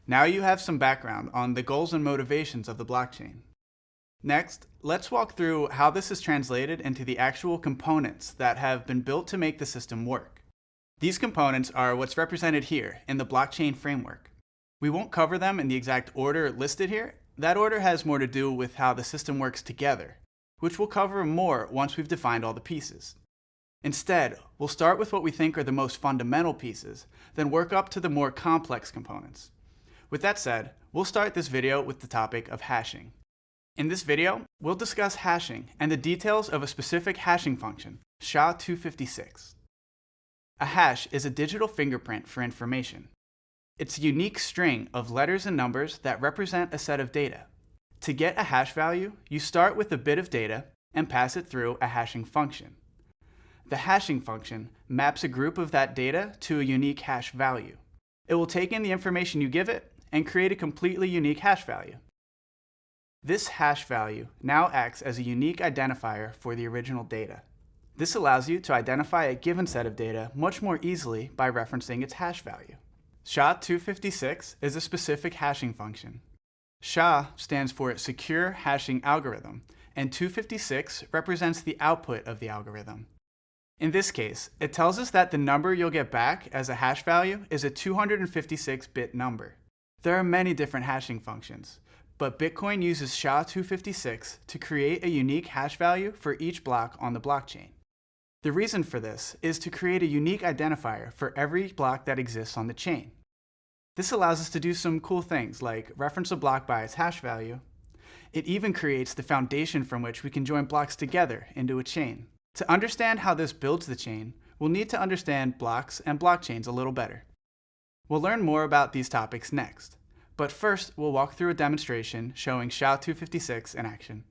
Now you have some background on the goals and motivations of the blockchain. Next, let's walk through how this is translated into the actual components that have been built to make the system work. These components are what's represented here in the blockchain framework. We won't cover them in the exact order listed here. That order has more to do with how the system works together, which we'll cover more once we've defined all the pieces. Instead, we'll start with what we think are the most fundamental pieces, then work up to the more complex components. With that said, we'll start this video with the topic of hashing. In this video, we'll discuss hashing and the details of a specific hashing function, SHA-256. A hash is a digital fingerprint for information. It's a unique string of letters and numbers that represent a set of data. To get a hash value, you start with a bit of data and pass it through a hashing function. The hashing function maps a group of that data to a unique hash value. It will take in the information you give it and create a completely unique hash value. This hash value now acts as a unique identifier for the original data. This allows you to identify a given set of data much more easily by referencing its hash value. SHA-256 is a specific hashing function. SHA stands for Secure Hashing Algorithm, and 256 represents the output of the algorithm. In this case, it tells us that the number you'll get back as a hash value is a 256-bit number. There are many different hashing functions, but Bitcoin uses SHA-256 to create a unique hash value for each block on the blockchain. The reason for this is to create a unique identifier for every block that exists on the chain. This allows us to do some cool things like reference a block by its hash value. It even creates the foundation from which we can join blocks together into a chain. To understand how this builds the chain, we'll need to understand blocks and blockchains a little better. We'll learn more about these topics next, but first we'll walk through a demonstration showing SHA-256 in action.